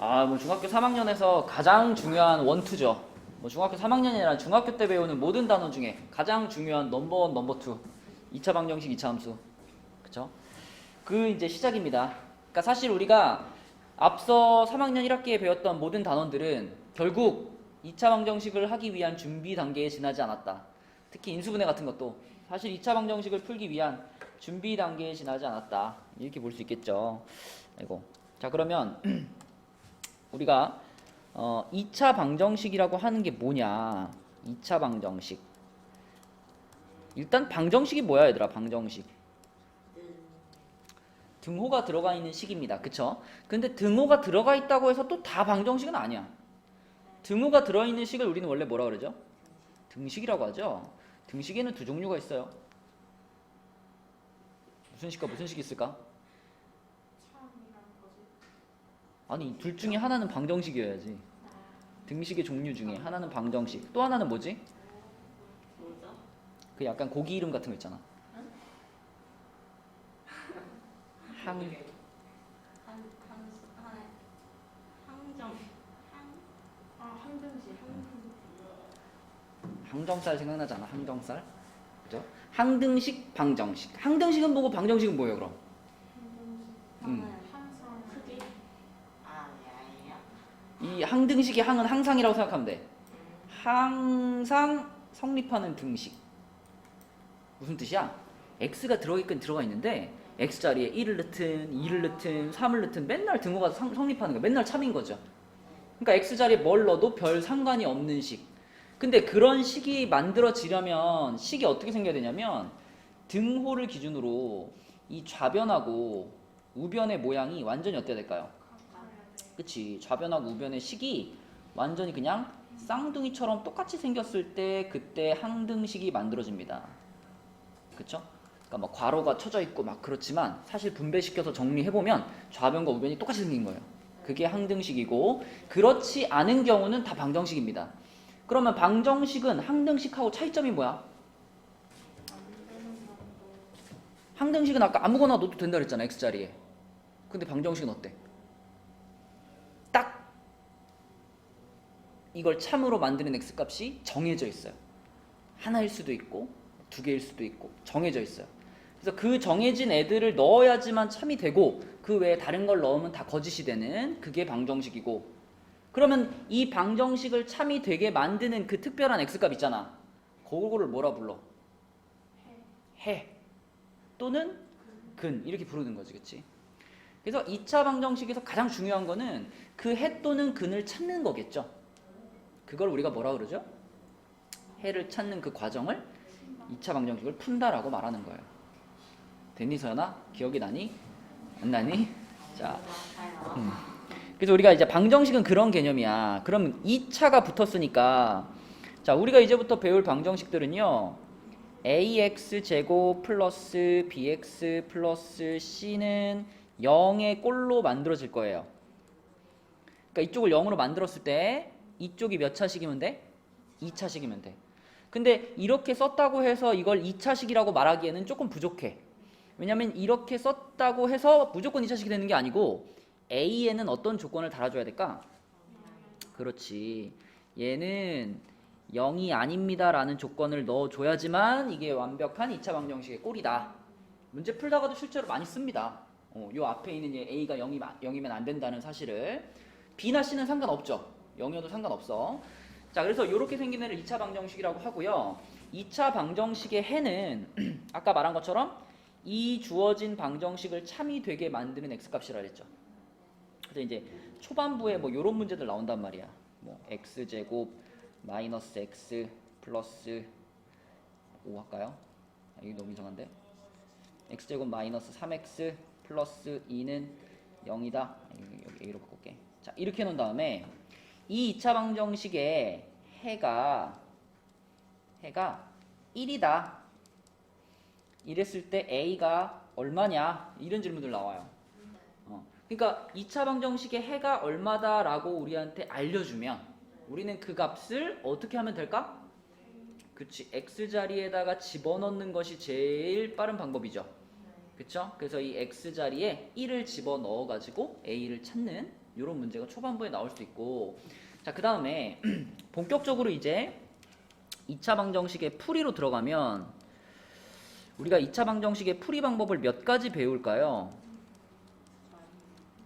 뭐 중학교 3학년에서 가장 중요한 원투죠. 뭐 중학교 3학년이 아니라 중학교 때 배우는 모든 단어 중에 가장 중요한 넘버원, 넘버투. 2차 방정식, 2차 함수. 그쵸? 그 이제 시작입니다. 그러니까 사실 우리가 앞서 3학년 1학기에 배웠던 모든 단원들은 결국 2차 방정식을 하기 위한 준비 단계에 지나지 않았다. 특히 인수분해 같은 것도 사실 2차 방정식을 풀기 위한 준비 단계에 지나지 않았다. 이렇게 볼 수 있겠죠. 아이고. 자, 그러면 우리가 2차 방정식이라고 하는 게 뭐냐? 2차 방정식. 일단 방정식이 뭐야, 얘들아? 방정식. 등호가 들어가 있는 식입니다. 그쵸? 근데 등호가 들어가 있다고 해서 또 다 방정식은 아니야. 등호가 들어있는 식을 우리는 원래 뭐라 그러죠? 등식이라고 하죠. 등식에는 두 종류가 있어요. 무슨 식과 무슨 식이 있을까? 아니, 둘 중에 하나는 방정식이어야지. 등식의 종류 중에 하나는 방정식, 또 하나는 뭐지? 뭐죠? 그 약간 고기 이름 같은 거 있잖아. 항 항정살 생각나지 않아? 항정살? 그죠? 항등식, 방정식. 항등식은 뭐고 방정식은 뭐예요, 그럼? 크기? 이 항등식의 항은 항상이라고 생각하면 돼. 항상 성립하는 등식. 무슨 뜻이야? x가 들어있긴 들어가 있는데 x자리에 1을 넣든 2를 넣든 3을 넣든 맨날 등호가 성립하는 거야. 맨날 참인 거죠. 그러니까 x자리에 뭘 넣어도 별 상관이 없는 식. 근데 그런 식이 만들어지려면 식이 어떻게 생겨야 되냐면 등호를 기준으로 이 좌변하고 우변의 모양이 완전히 어때야 될까요? 그치. 좌변하고 우변의 식이 완전히 그냥 쌍둥이처럼 똑같이 생겼을 때 그때 항등식이 만들어집니다. 그쵸? 그러니까 막 괄호가 쳐져 있고 막 그렇지만 사실 분배시켜서 정리해보면 좌변과 우변이 똑같이 생긴 거예요. 그게 항등식이고 그렇지 않은 경우는 다 방정식입니다. 그러면 방정식은 항등식하고 차이점이 뭐야? 항등식은 아까 아무거나 넣어도 된다 그랬잖아, x자리에. 근데 방정식은 어때? 딱 이걸 참으로 만드는 x값이 정해져 있어요. 하나일 수도 있고 두 개일 수도 있고 정해져 있어요. 그래서 그 정해진 애들을 넣어야지만 참이 되고 그 외에 다른 걸 넣으면 다 거짓이 되는 그게 방정식이고, 그러면 이 방정식을 참이 되게 만드는 그 특별한 x값 있잖아. 그거를 뭐라 불러? 해 또는 근 이렇게 부르는 거지. 그치? 그래서 2차 방정식에서 가장 중요한 거는 그 해 또는 근을 찾는 거겠죠. 그걸 우리가 뭐라 그러죠? 해를 찾는 그 과정을 2차 방정식을 푼다라고 말하는 거예요. 됐니, 서연아? 기억이 나니? 안 나니? 자, 그래서 우리가 이제 방정식은 그런 개념이야. 그럼 2차가 붙었으니까 자, 우리가 이제부터 배울 방정식들은요, ax 제곱 플러스 bx 플러스 c는 0의 꼴로 만들어질 거예요. 그러니까 이쪽을 0으로 만들었을 때 이쪽이 몇 차식이면 돼? 2차식이면 돼. 근데 이렇게 썼다고 해서 이걸 2차식이라고 말하기에는 조금 부족해. 왜냐면 이렇게 썼다고 해서 무조건 2차식이 되는 게 아니고 A에는 어떤 조건을 달아줘야 될까? 그렇지. 얘는 0이 아닙니다 라는 조건을 넣어줘야지만 이게 완벽한 2차 방정식의 꼴이다. 문제 풀다가도 실제로 많이 씁니다. 요 앞에 있는 얘 A가 0이면 안 된다는 사실을. B나 C는 상관없죠. 0이어도 상관없어. 자, 그래서 이렇게 생긴 애를 2차 방정식이라고 하고요. 2차 방정식의 해는 아까 말한 것처럼 이 주어진 방정식을 참이 되게 만드는 x값이라 그랬죠. 그래서 이제 초반부에 뭐 이런 문제들 나온단 말이야. 뭐 x제곱 마이너스 x 플러스 5 할까요? 이게 너무 이상한데. x제곱 마이너스 3x 플러스 2는 0이다. 여기 A로 바꿀게. 자, 이렇게 해놓은 다음에 이 2차 방정식의 해가 1이다. 이랬을 때 A가 얼마냐? 이런 질문들 나와요. 그러니까 2차 방정식의 해가 얼마다 라고 우리한테 알려주면 우리는 그 값을 어떻게 하면 될까? 그치, x자리에다가 집어넣는 것이 제일 빠른 방법이죠. 그쵸? 그래서 이 x자리에 1을 집어넣어가지고 A를 찾는 이런 문제가 초반부에 나올 수 있고, 자, 그 다음에 본격적으로 이제 2차 방정식의 풀이로 들어가면 우리가 2차 방정식의 풀이 방법을 몇 가지 배울까요?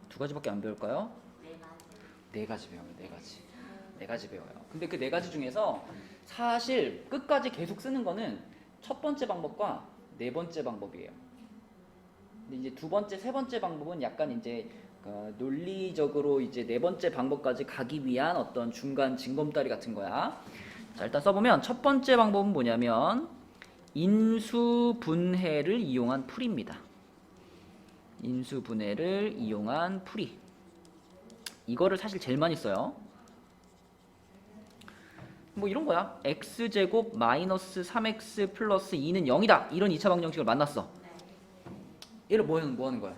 두 가지밖에 안 배울까요? 네 가지 배워요. 네 가지 배워요. 근데 그 네 가지 중에서 사실 끝까지 계속 쓰는 거는 첫 번째 방법과 네 번째 방법이에요. 근데 이제 두 번째, 세 번째 방법은 약간 이제 논리적으로 이제 네 번째 방법까지 가기 위한 어떤 중간 징검다리 같은 거야. 자, 일단 써보면 첫 번째 방법은 뭐냐면 인수분해를 이용한 풀이입니다. 인수분해를 이용한 풀이. 이거를 사실 제일 많이 써요. 뭐 이런 거야. x제곱 마이너스 3x 플러스 2는 0이다. 이런 2차 방정식을 만났어. 얘를 뭐 하는 거야?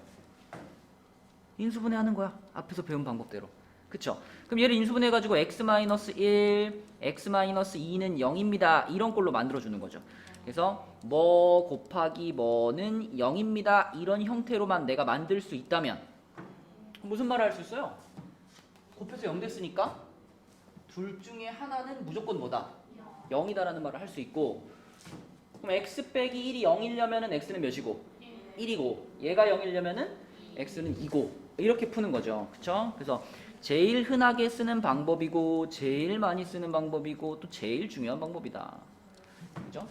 인수분해하는 거야. 앞에서 배운 방법대로. 그쵸? 그럼 얘를 인수분해해가지고 x-1, x-2는 0입니다. 이런 꼴로 만들어주는 거죠. 그래서 뭐 곱하기 뭐는 0입니다. 이런 형태로만 내가 만들 수 있다면 무슨 말을 할 수 있어요? 곱해서 0 됐으니까 둘 중에 하나는 무조건 뭐다? 0이다라는 말을 할 수 있고, 그럼 x 빼기 1이 0이려면은 x는 몇이고? 1이고, 얘가 0이려면은 x는 2고, 이렇게 푸는 거죠. 그쵸? 그래서 제일 흔하게 쓰는 방법이고, 제일 많이 쓰는 방법이고, 또 제일 중요한 방법이다. 그죠?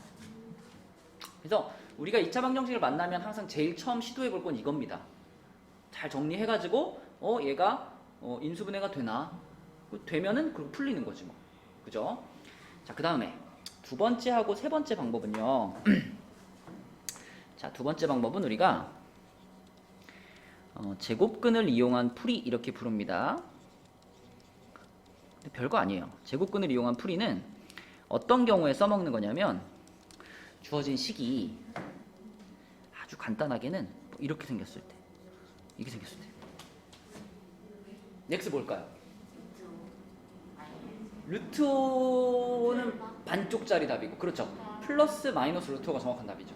그래서 우리가 2차 방정식을 만나면 항상 제일 처음 시도해 볼 건 이겁니다. 잘 정리해가지고, 얘가 인수분해가 되나? 되면은 그럼 풀리는 거지 뭐. 그죠? 자, 그 다음에 두 번째하고 세 번째 방법은요. 자, 두 번째 방법은 우리가 제곱근을 이용한 풀이 이렇게 부릅니다. 근데 별거 아니에요. 제곱근을 이용한 풀이는 어떤 경우에 써먹는 거냐면 주어진 식이 아주 간단하게는 이렇게 생겼을 때, 이렇게 생겼을 때. x 뭘까요? 루트 5는 반쪽짜리 답이고, 그렇죠? 플러스 마이너스 루트 5가 정확한 답이죠.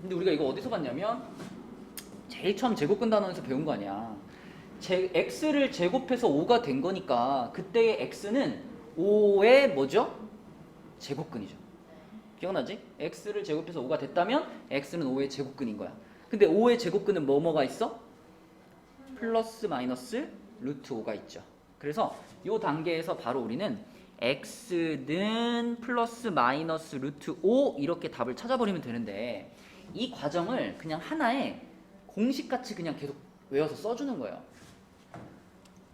근데 우리가 이거 어디서 봤냐면 제일 처음 제곱근 단원에서 배운 거 아니야. x를 제곱해서 5가 된 거니까 그때의 x는 5의 뭐죠? 제곱근이죠. 기억나지? x를 제곱해서 5가 됐다면 x는 5의 제곱근인 거야. 근데 5의 제곱근은 뭐가 있어? 플러스 마이너스 루트 5가 있죠. 그래서 이 단계에서 바로 우리는 x는 플러스 마이너스 루트 5 이렇게 답을 찾아버리면 되는데, 이 과정을 그냥 하나의 공식같이 그냥 계속 외워서 써주는 거예요.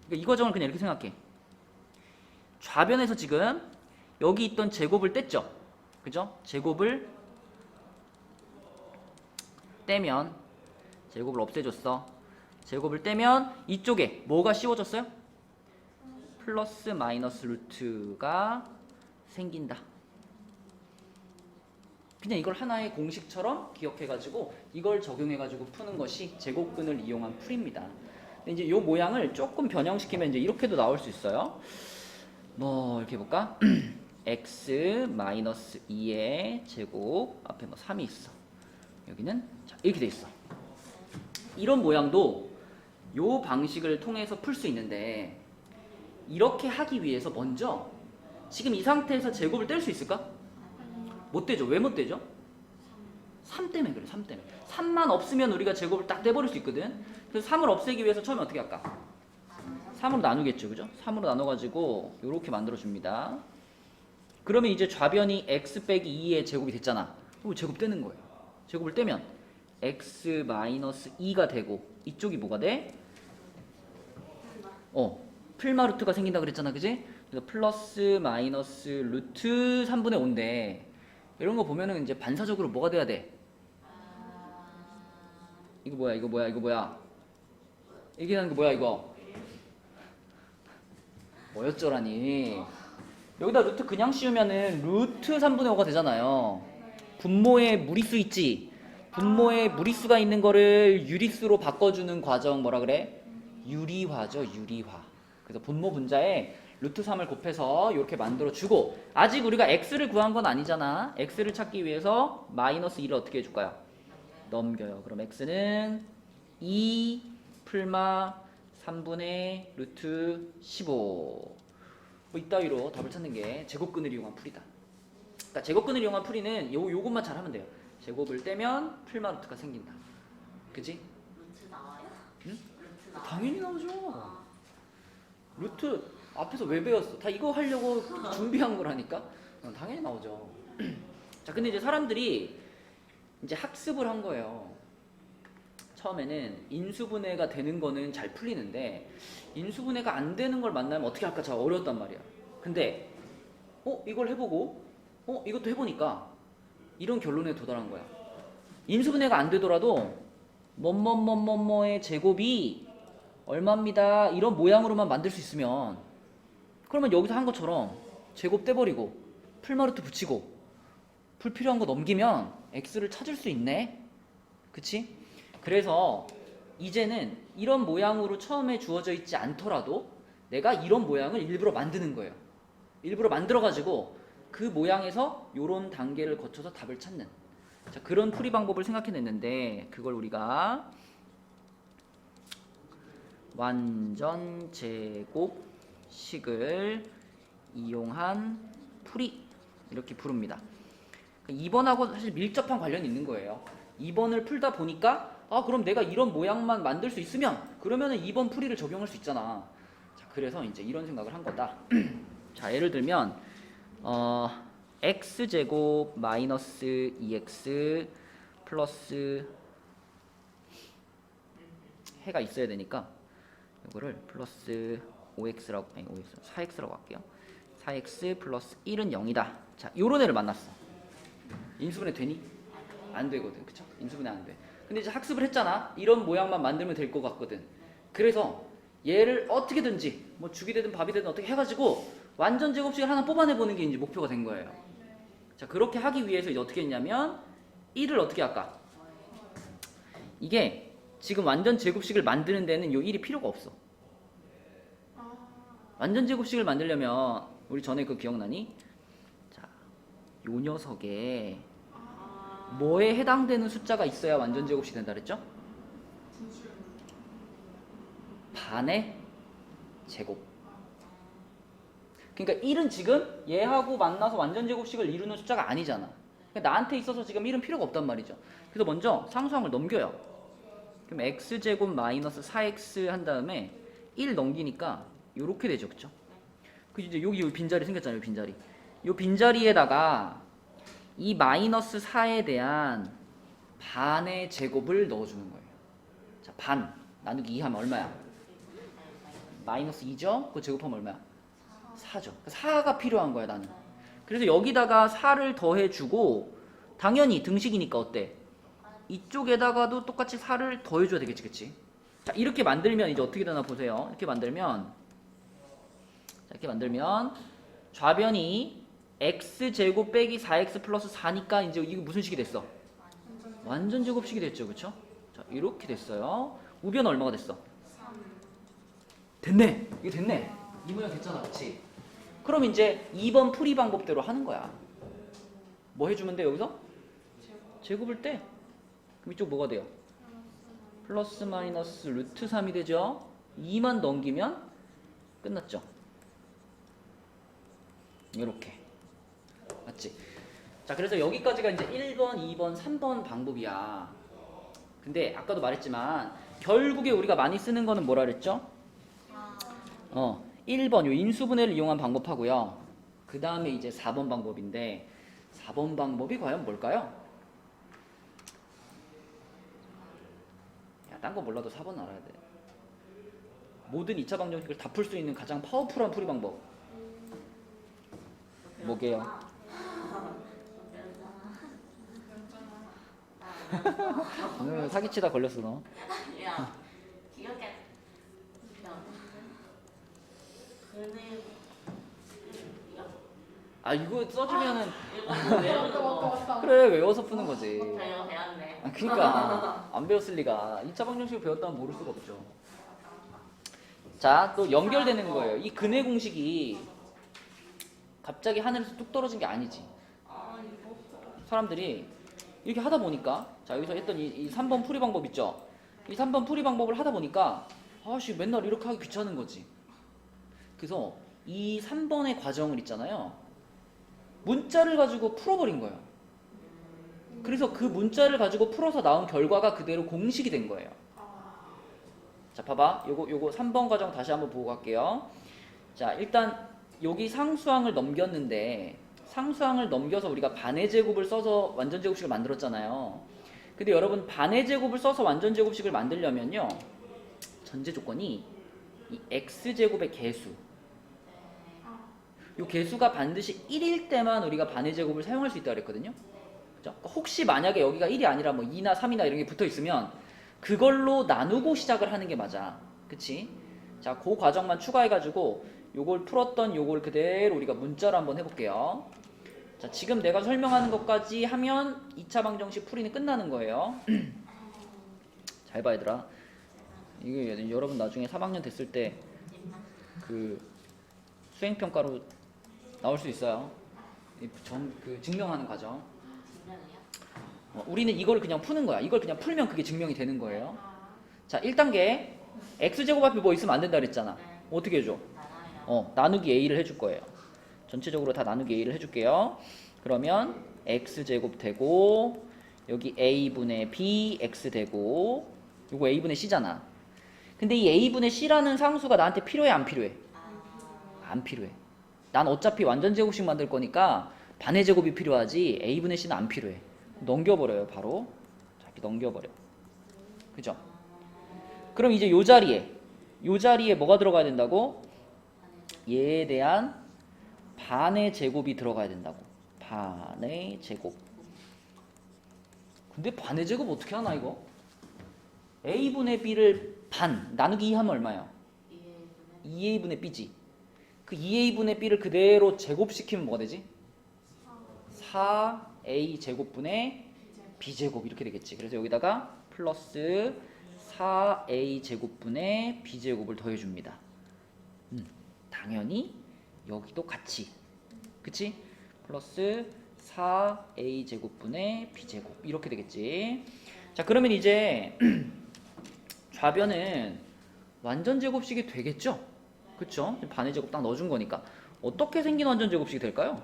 그러니까 이 과정을 그냥 이렇게 생각해. 좌변에서 지금 여기 있던 제곱을 뗐죠? 그죠? 제곱을 떼면, 제곱을 없애줬어. 제곱을 떼면 이쪽에 뭐가 씌워졌어요? 플러스 마이너스 루트가 생긴다. 그냥 이걸 하나의 공식처럼 기억해가지고 이걸 적용해가지고 푸는 것이 제곱근을 이용한 풀입니다. 근데 이제 이 모양을 조금 변형시키면 이제 이렇게도 나올 수 있어요. 뭐 이렇게 해볼까? x 마이너스 2의 제곱 앞에 뭐 3이 있어. 여기는 자, 이렇게 돼 있어. 이런 모양도 이 방식을 통해서 풀 수 있는데, 이렇게 하기 위해서 먼저 지금 이 상태에서 제곱을 뗄 수 있을까? 못 떼죠. 왜 못 떼죠? 3 때문에 그래. 3 때문에. 3만 없으면 우리가 제곱을 딱 떼버릴 수 있거든. 그래서 3을 없애기 위해서 처음에 어떻게 할까? 3으로 나누겠죠. 그죠? 3으로 나눠가지고 이렇게 만들어줍니다. 그러면 이제 좌변이 x 빼기 2의 제곱이 됐잖아. 그럼 제곱 떼는 거예요. 제곱을 떼면 x 마이너스 2가 되고, 이쪽이 뭐가 돼? 풀마 루트가 생긴다 그랬잖아. 그지? 그래서 플러스 마이너스 루트 3분의 5인데, 이런 거 보면은 이제 반사적으로 뭐가 돼야 돼? 이거 뭐야? 얘기하는 거 뭐야 이거? 뭐였죠라니? 여기다 루트 그냥 씌우면은 루트 3분의 5가 되잖아요. 분모에 무리수 있지? 분모에 무리수가 있는 거를 유리수로 바꿔주는 과정 뭐라 그래? 유리화죠. 유리화. 그래서 분모 분자에 루트 3을 곱해서 이렇게 만들어주고, 아직 우리가 x를 구한 건 아니잖아. x를 찾기 위해서 마이너스 2를 어떻게 해줄까요? 넘겨요. 그럼 x는 2 풀마 3분의 루트 15. 뭐 이따위로 답을 찾는 게 제곱근을 이용한 풀이다. 그러니까 제곱근을 이용한 풀이는 요것만 잘 하면 돼요. 제곱을 떼면 풀마 루트가 생긴다. 그지? 루트 나와요? 응? 루트 나와요? 당연히 나오죠. 아, 루트 앞에서 왜 배웠어? 다 이거 하려고 준비한 거라니까? 당연히 나오죠. 자, 근데 이제 사람들이 이제 학습을 한 거예요. 처음에는 인수분해가 되는 거는 잘 풀리는데 인수분해가 안 되는 걸 만나면 어떻게 할까 잘 어려웠단 말이야. 근데 이걸 해보고 이것도 해보니까 이런 결론에 도달한 거야. 인수분해가 안 되더라도 뭐뭐뭐뭐뭐의 제곱이 얼마입니다. 이런 모양으로만 만들 수 있으면 그러면 여기서 한 것처럼 제곱 떼버리고 풀마루트 붙이고 불필요한 거 넘기면 x를 찾을 수 있네. 그치? 그래서 이제는 이런 모양으로 처음에 주어져 있지 않더라도 내가 이런 모양을 일부러 만드는 거예요. 일부러 만들어가지고 그 모양에서 요런 단계를 거쳐서 답을 찾는, 자, 그런 풀이 방법을 생각해냈는데 그걸 우리가 완전 제곱식을 이용한 풀이 이렇게 부릅니다. 2번하고 사실 밀접한 관련이 있는 거예요. 2번을 풀다 보니까 그럼 내가 이런 모양만 만들 수 있으면 그러면은 2번 풀이를 적용할 수 있잖아. 자, 그래서 이제 이런 생각을 한 거다. 자, 예를 들면 x제곱 마이너스 2x 플러스 해가 있어야 되니까 이거를 플러스 5x라고 4x라고 할게요. 4x 플러스 1은 0이다. 자, 요런 애를 만났어. 인수분해 되니? 안 되거든. 그쵸? 인수분해 안 돼. 근데 이제 학습을 했잖아. 이런 모양만 만들면 될 것 같거든. 그래서 얘를 어떻게든지 뭐 죽이 되든 밥이 되든 어떻게 해가지고 완전 제곱식을 하나 뽑아내보는 게 이제 목표가 된 거예요. 자, 그렇게 하기 위해서 이제 어떻게 했냐면 1을 어떻게 할까? 이게 지금 완전 제곱식을 만드는 데는 요 1이 필요가 없어. 완전 제곱식을 만들려면 우리 전에 그 기억나니? 자, 요 녀석에 뭐에 해당되는 숫자가 있어야 완전 제곱식 된다 그랬죠? 반의 제곱. 그러니까 1은 지금 얘하고 만나서 완전 제곱식을 이루는 숫자가 아니잖아. 그러니까 나한테 있어서 지금 1은 필요가 없단 말이죠. 그래서 먼저 상수항을 넘겨요. 그럼 x제곱 마이너스 4x 한 다음에 1 넘기니까 요렇게 되죠. 그쵸? 그 이제 여기 빈자리 생겼잖아요. 빈자리. 요 빈자리에다가 이 마이너스 4에 대한 반의 제곱을 넣어주는 거예요. 자, 반 나누기 2 하면 얼마야? 마이너스 2죠? 그 제곱하면 얼마야? 4죠. 4가 필요한 거야 나는. 그래서 여기다가 4를 더해주고 당연히 등식이니까 어때? 이쪽에다가도 똑같이 4를 더해줘야 되겠지. 그치? 자, 이렇게 만들면 이제 어떻게 되나 보세요. 이렇게 만들면 좌변이 x제곱 빼기 4x 플러스 4니까 이제 이거 무슨 식이 됐어? 완전 제곱식이 됐죠. 그쵸? 자, 이렇게 됐어요. 우변은 얼마가 됐어? 됐네. 이게 됐네. 이 모양 됐잖아. 그치? 그럼 이제 2번 풀이 방법대로 하는 거야. 뭐 해주면 돼 여기서? 제곱을 떼. 그럼 이쪽 뭐가 돼요? 플러스 마이너스 루트 3이 되죠? 2만 넘기면 끝났죠. 이렇게. 맞지? 자, 그래서 여기까지가 이제 1번, 2번, 3번 방법이야. 근데 아까도 말했지만 결국에 우리가 많이 쓰는 거는 뭐라 그랬죠? 1번 요 인수분해를 이용한 방법하고요. 그 다음에 이제 4번 방법인데 4번 방법이 과연 뭘까요? 야, 딴 거 몰라도 4번 알아야 돼. 모든 2차 방정식을 다 풀 수 있는 가장 파워풀한 풀이 방법. 뭐게요? 오늘 사기치다 걸렸어 너. 야, 기억해. 근데 이거 써주면은 이거 외우는 거 그래 외워서 푸는 거지. 배워 배웠네. 그러니까 안 배웠을 리가. 2차 방정식을 배웠다면 모를 수가 없죠. 자, 또 연결되는 거예요. 이 근해 공식이 갑자기 하늘에서 뚝 떨어진 게 아니지. 사람들이 이렇게 하다 보니까 자, 여기서 했던 이 3번 풀이 방법 있죠. 이 3번 풀이 방법을 하다 보니까 아씨 맨날 이렇게 하기 귀찮은 거지. 그래서 이 3번의 과정을 있잖아요. 문자를 가지고 풀어버린 거예요. 그래서 그 문자를 가지고 풀어서 나온 결과가 그대로 공식이 된 거예요. 자, 봐봐. 요거 3번 과정 다시 한번 보고 갈게요. 자, 일단 여기 상수항을 넘겼는데 상수항을 넘겨서 우리가 반의 제곱을 써서 완전 제곱식을 만들었잖아요. 근데 여러분 반의 제곱을 써서 완전 제곱식을 만들려면요. 전제 조건이 이 x제곱의 개수. 요 개수가 반드시 1일 때만 우리가 반의 제곱을 사용할 수 있다고 그랬거든요. 그죠? 혹시 만약에 여기가 1이 아니라 뭐 2나 3이나 이런 게 붙어 있으면 그걸로 나누고 시작을 하는 게 맞아. 그치? 자, 그 과정만 추가해가지고 요걸 풀었던 요걸 그대로 우리가 문자로 한번 해볼게요. 자, 지금 내가 설명하는 것까지 하면 2차 방정식 풀이는 끝나는 거예요. 잘 봐, 얘들아. 이게 여러분 나중에 3학년 됐을 때 그 수행평가로 나올 수 있어요. 그 증명하는 과정. 우리는 이걸 그냥 푸는 거야. 이걸 그냥 풀면 그게 증명이 되는 거예요. 자, 1단계 x제곱 앞에 뭐 있으면 안 된다 그랬잖아. 어떻게 해줘? 나누기 a를 해줄 거예요. 전체적으로 다 나누기 a를 해줄게요. 그러면 x제곱 되고 여기 a분의 b x 되고 요거 a분의 c잖아. 근데 이 a분의 c라는 상수가 나한테 필요해 안 필요해? 안 필요해. 난 어차피 완전 제곱식 만들 거니까 반의 제곱이 필요하지 a분의 c는 안 필요해. 넘겨버려요 바로. 자, 이렇게 넘겨버려. 그죠? 그럼 이제 요 자리에 뭐가 들어가야 된다고? 얘에 대한 반의 제곱이 들어가야 된다고. 반의 제곱. 근데 반의 제곱 어떻게 하나 이거? a분의 b를 반 나누기 2 하면 얼마야? 2a분의 b지. 그 2a분의 b를 그대로 제곱시키면 뭐가 되지? 4a 제곱분의 b제곱 이렇게 되겠지. 그래서 여기다가 플러스 4a 제곱분의 b제곱을 더해줍니다. 당연히 여기도 같이. 그치? 플러스 4a 제곱분의 b제곱 이렇게 되겠지. 자, 그러면 이제 좌변은 완전 제곱식이 되겠죠? 그쵸? 반의 제곱 딱 넣어준 거니까 어떻게 생긴 완전 제곱식이 될까요?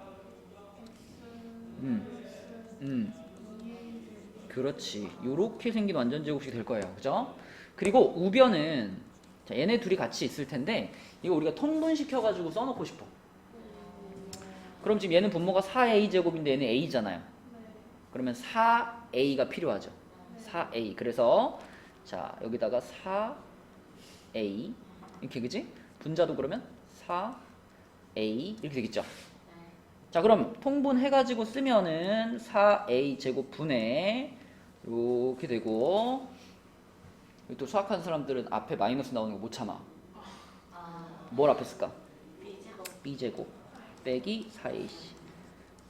그렇지. 요렇게 생긴 완전 제곱식이 될 거예요. 그죠? 그리고 우변은 자, 얘네 둘이 같이 있을 텐데 이거 우리가 통분시켜가지고 써놓고 싶어. 그럼 지금 얘는 분모가 4a 제곱인데 얘는 a잖아요. 그러면 4a가 필요하죠. 4a. 그래서 자, 여기다가 4a 이렇게 그지? 분자도 그러면 4a 이렇게 되겠죠. 자, 그럼 통분해가지고 쓰면은 4a 제곱분의 이렇게 되고 또 수학하는 사람들은 앞에 마이너스 나오는 거 못 참아. 뭘 앞에 쓸까? b제곱 빼기 4ac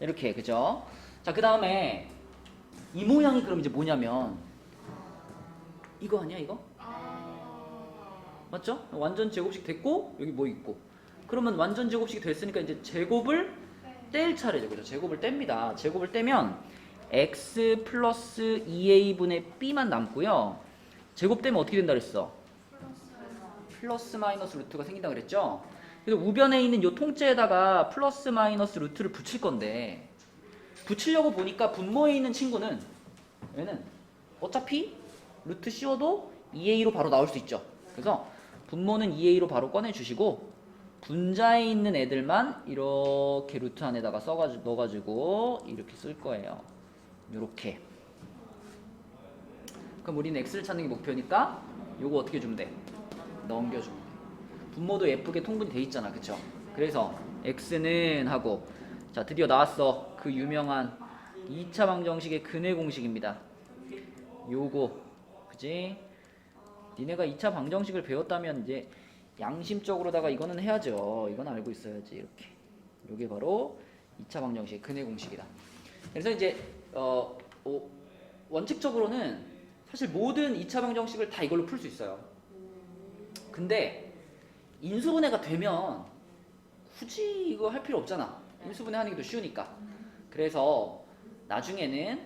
이렇게 그죠? 자, 그 다음에 이 모양이 그럼 이제 뭐냐면 이거 아니야 이거? 맞죠? 완전 제곱식 됐고 여기 뭐 있고 그러면 완전 제곱식이 됐으니까 이제 제곱을 뗄 차례죠. 그죠? 제곱을 뗍니다. 제곱을 떼면 x 플러스 2a분의 b만 남고요. 제곱 떼면 어떻게 된다 그랬어? 플러스 마이너스 루트가 생긴다 그랬죠? 그래서 우변에 있는 요 통째에다가 플러스 마이너스 루트를 붙일 건데 붙이려고 보니까 분모에 있는 친구는 얘는 어차피 루트 씌워도 2a로 바로 나올 수 있죠. 그래서 분모는 2a로 바로 꺼내주시고 분자에 있는 애들만 이렇게 루트 안에다가 넣어가지고 이렇게 쓸 거예요. 요렇게. 그럼 우리는 x를 찾는 게 목표니까 요거 어떻게 주면 돼? 넘겨주면 돼. 분모도 예쁘게 통분이 돼 있잖아. 그쵸? 그래서 x는 하고 자, 드디어 나왔어. 그 유명한 2차 방정식의 근의 공식입니다. 요거 그지? 니네가 2차 방정식을 배웠다면 이제 양심적으로다가 이거는 해야죠. 이건 알고 있어야지. 이렇게. 요게 바로 2차 방정식의 근의 공식이다. 그래서 이제 원칙적으로는 사실 모든 2차 방정식을 다 이걸로 풀 수 있어요. 근데 인수분해가 되면 굳이 이거 할 필요 없잖아. 인수분해하는 게 더 쉬우니까. 그래서 나중에는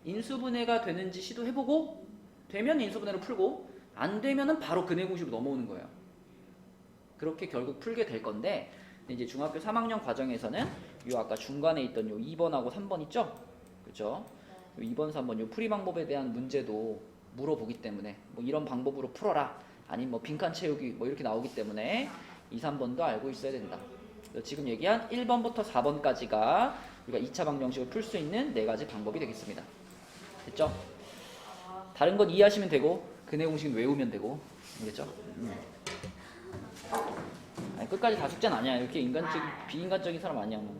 인수분해가 되는지 시도해보고 되면 인수분해로 풀고 안 되면은 바로 근해 공식으로 넘어오는 거예요. 그렇게 결국 풀게 될 건데 이제 중학교 3학년 과정에서는 요 아까 중간에 있던 요 2번하고 3번 있죠? 그죠? 요 2번, 3번 요 풀이 방법에 대한 문제도 물어보기 때문에 뭐 이런 방법으로 풀어라 아니면 뭐 빈칸 채우기 뭐 이렇게 나오기 때문에 2, 3번도 알고 있어야 된다. 지금 얘기한 1번부터 4번까지가 우리가 2차 방정식을 풀 수 있는 4가지 방법이 되겠습니다. 됐죠? 다른 건 이해하시면 되고 근해 공식은 외우면 되고 알겠죠? 아니, 끝까지 다 숙제는 아니야. 이렇게 인간적인 비인간적인 사람 아니야. 뭐.